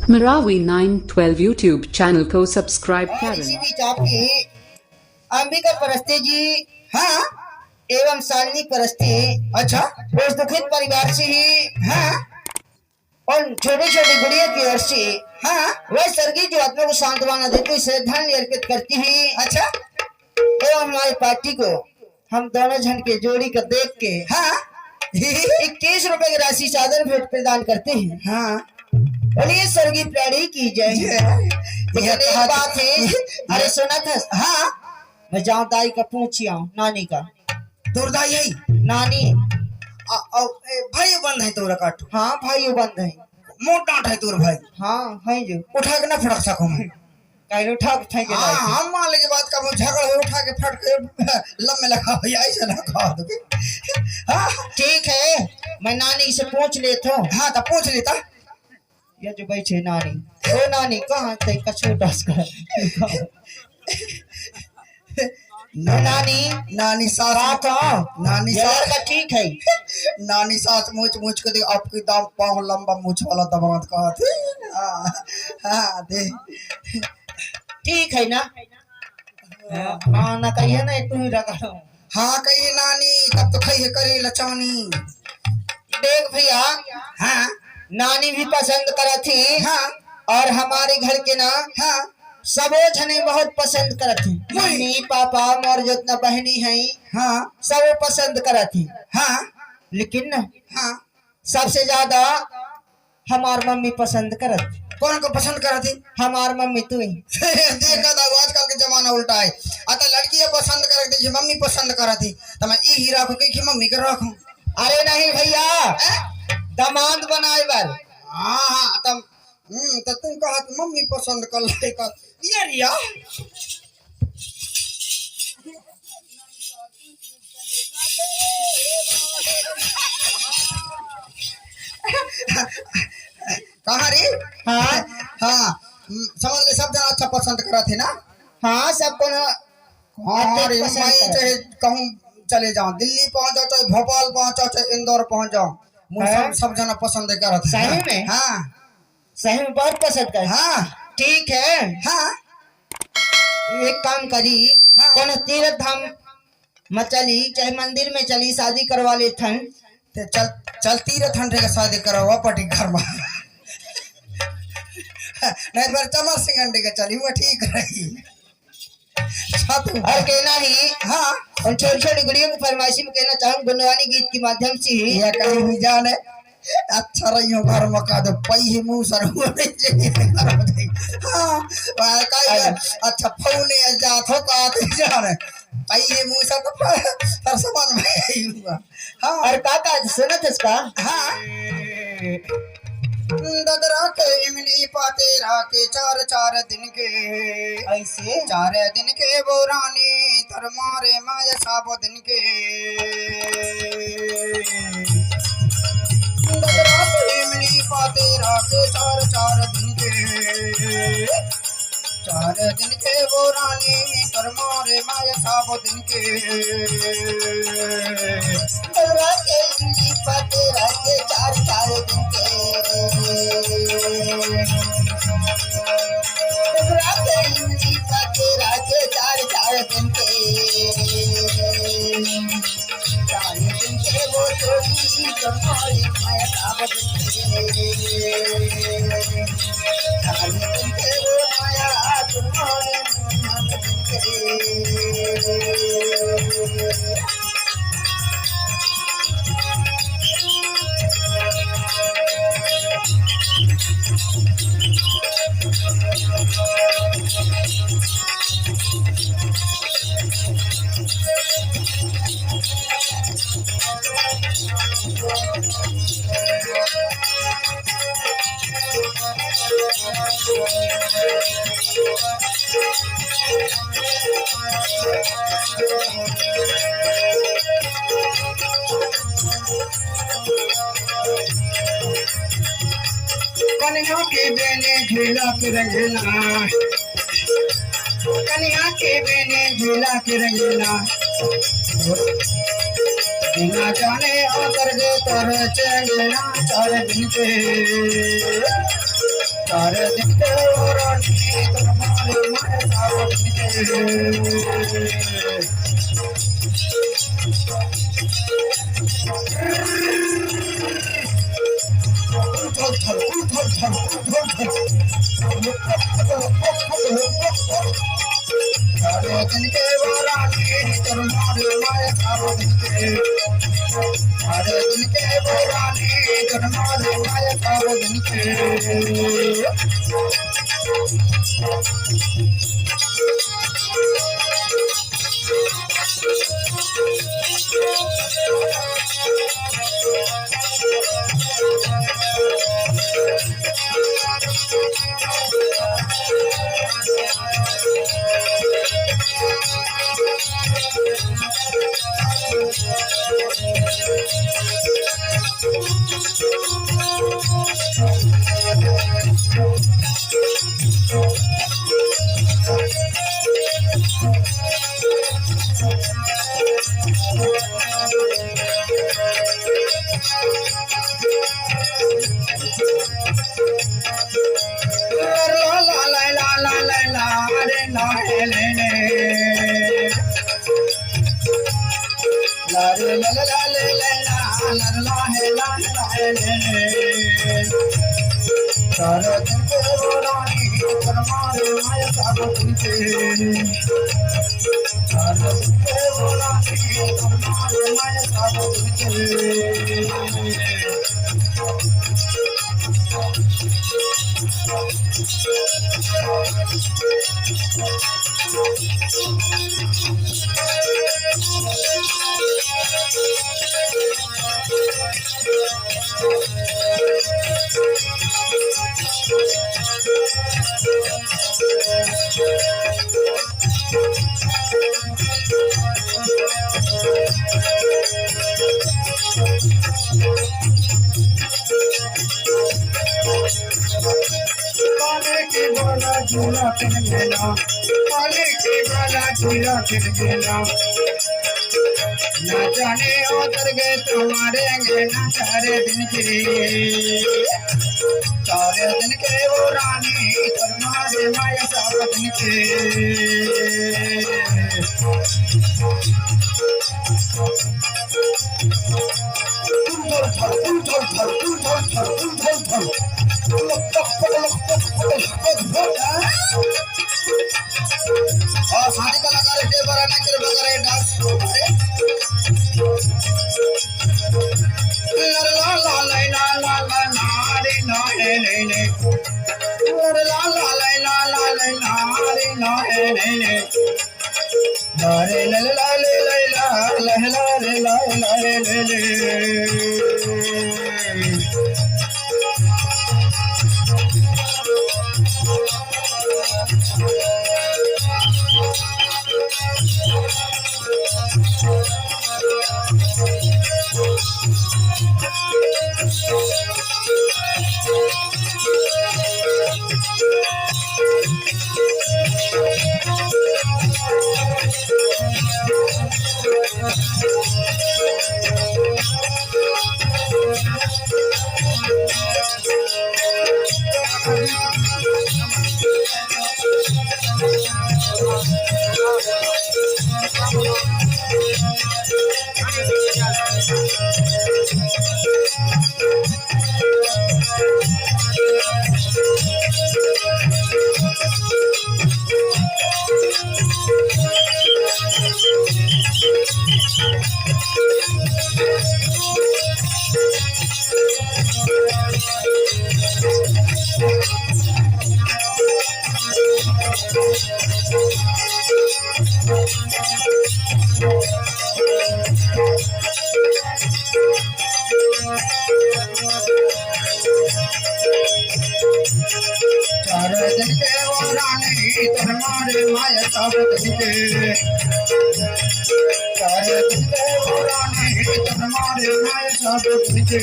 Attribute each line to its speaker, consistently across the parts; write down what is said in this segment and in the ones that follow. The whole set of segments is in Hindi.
Speaker 1: Marawi 912 YouTube चैनल को सब्सक्राइब करें।
Speaker 2: इसी बीच आपकी अंबिका परस्ते जी हाँ एवं शालिनी परस्ते अच्छा उस दुखित परिवार से ही हाँ और छोटे छोटे गुड़िया की ओर से हाँ वह स्वर्गीय जो आत्मा को सांत्वना देती हुई श्रद्धांजलि अर्पित करती है। अच्छा एवं हमारी पार्टी को हम दोनों जन के जोड़ी को देख के हाँ 21 रुपए की राशि चादर भेंट प्रदान करते हैं। हाँ बोलिए स्वर्गीय प्राणी की जय। लेकिन एक बात है अरे सुना था हाँ मैं जाऊँ दाई का पूछी आऊँ नानी का
Speaker 3: तोर दाई है
Speaker 2: नानी
Speaker 3: भाई बंद है तोरा काट
Speaker 2: हाँ भाई ये बंद है
Speaker 3: मोट डांट है तोर भाई
Speaker 2: हाँ है जो
Speaker 3: उठा के ना फटक सको मैं
Speaker 2: कहीं उठा उठा के
Speaker 3: हाँ हम मान लेके बात का झगड़ हो उठा के फट के लम्बे लगा भैया ऐसे ना कहा तो
Speaker 2: हाँ ठीक है मैं नानी से पूछ लेता हूँ।
Speaker 3: हाँ तो पूछ लेता
Speaker 2: ये जो बैठे नानी ओ नानी कहाँ थे छोटा नानी
Speaker 3: नानी सास नानी
Speaker 2: यार
Speaker 3: सास
Speaker 2: का ठीक है
Speaker 3: नानी सास मुझ मुझ के दे आपकी दाम पाँव लंबा मुझ वाला दबात कहा थे हाँ दे
Speaker 2: ठीक है ना हाँ ना कहिए ना तू ही रखा
Speaker 3: हाँ कहिए नानी तब तो कहिए करी लचानी
Speaker 2: देख भैया
Speaker 3: हाँ
Speaker 2: नानी भी पसंद करा थी
Speaker 3: हाँ
Speaker 2: और हमारे घर के ना
Speaker 3: हाँ
Speaker 2: सबो जने बहुत पसंद करत थी मम्मी पापा और जितना बहनी है
Speaker 3: हाँ
Speaker 2: सब पसंद करत थी।
Speaker 3: हाँ
Speaker 2: लेकिन ना
Speaker 3: हाँ
Speaker 2: सबसे ज्यादा हमार मम्मी पसंद करत
Speaker 3: कौन को पसंद करा थी
Speaker 2: हमार मम्मी तू ही
Speaker 3: देखा था आजकल के जमाना उल्टा है अतः लड़की पसंद कर दी मम्मी पसंद करा थी तो मैं यही रखू कि मम्मी के रखूं।
Speaker 2: अरे नहीं भैया दामाद बनाए बार
Speaker 3: हाँ हाँ तब तो तुम कहा कि मम्मी पसंद कर लेगा ये रिया कहाँ रे
Speaker 2: हाँ
Speaker 3: हाँ समझ ले सब जना अच्छा पसंद करा थे ना।
Speaker 2: हाँ सबको ना
Speaker 3: हाँ रे
Speaker 2: पसंद
Speaker 3: मैं
Speaker 2: करा।
Speaker 3: चाहे कहूँ चले जाऊँ दिल्ली पहुँच जाओ चाहे भोपाल पहुँच जाओ चाहे इंदौर पहुँच जाओ मुझे
Speaker 2: हाँ?
Speaker 3: सब जना पसंद करा थे।
Speaker 2: सही में?
Speaker 3: हाँ
Speaker 2: सही में बहुत पसंद कर
Speaker 3: हाँ
Speaker 2: ठीक है
Speaker 3: हाँ
Speaker 2: एक काम करी
Speaker 3: हाँ।
Speaker 2: कौन तीर्थ धाम में चली चाहे मंदिर में चली शादी करवा ले थन
Speaker 3: ते चलती रहे ठंडे का शादी करो पटी घर में नहीं बार चमर सिंह अंडे का चली वो ठीक रही
Speaker 2: और कहना ही
Speaker 3: हाँ
Speaker 2: उन छोटी छोटी गुड़ियों की फरमाइशी में कहना चाहूँ गुणवानी गीत के माध्यम से ही
Speaker 3: ये कहीं भी जाने अच्छा रही हो घर में का दो पही मुंह सर हाँ कहीं अच्छा फौने जात हो का जाने पही मुंह सर तो समझ में ही हुआ। हाँ
Speaker 2: और काका सुनत इसका
Speaker 3: हाँ ददरा के इमली पाते राके चार चार दिन के
Speaker 2: ऐसे
Speaker 3: 4 दिन के वो रानी तर मारे माया साबो दिन के ददरा के इमली पाते राके चार चार दिन के 4 दिन के वो रानी तर मारे माया साबो दिन के
Speaker 2: ददरा के इमली पाते राके चार चार दिन के ददरा के इमली पाते राके चार चार दिन के 4 दिन के वो जोड़ी तुम्हारी माया साबत के 4 दिन के वो माया तुम्हारे मन के
Speaker 3: कन्या के बेने झूला के रंगना कन्या के बेने झूला के रंगना बिना जाने आकर गे तोर चलना 4 दिन के चार दिन के वो रानी तुम्हारे माया चार दिन के चार दिन के वो रानी तुम्हारे माया चार दिन के चार दिन के वो रानी तुम्हारे माया चार दिन के सारा दिन को रानी तुम्हारे माया सागर दिन के सारा दिन को रानी तुम्हारे माया सागर दिन के झूला फिर गेला पाले के वाला झूला फिर गेला ना जाने उतर गए तुम्हारे अंगना सारे दिन के वो रानी तुम्हारे माया सारा दिन के और साथी कलाकार के बराना के बगैर डांस ला ला ला ला ला ला ना रे ना हे ने ने ला ला ला ला ला ला ना रे ना हे ने ने ला रे ला ला ला ला ला ला रे ला ला रे ले तुम्हारे माया सागर दिन के तुम्हारे माया सागर दिन के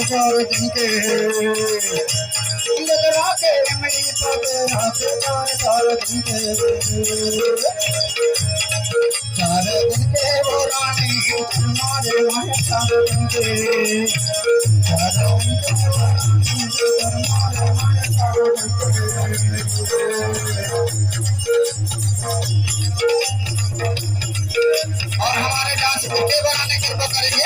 Speaker 3: चार दिन के लगरा के रमणी पग राखे चार दिन के वो रानी मारे मारे 4 दिन के और हमारे डांस वीडियो बनाने की कृपा करें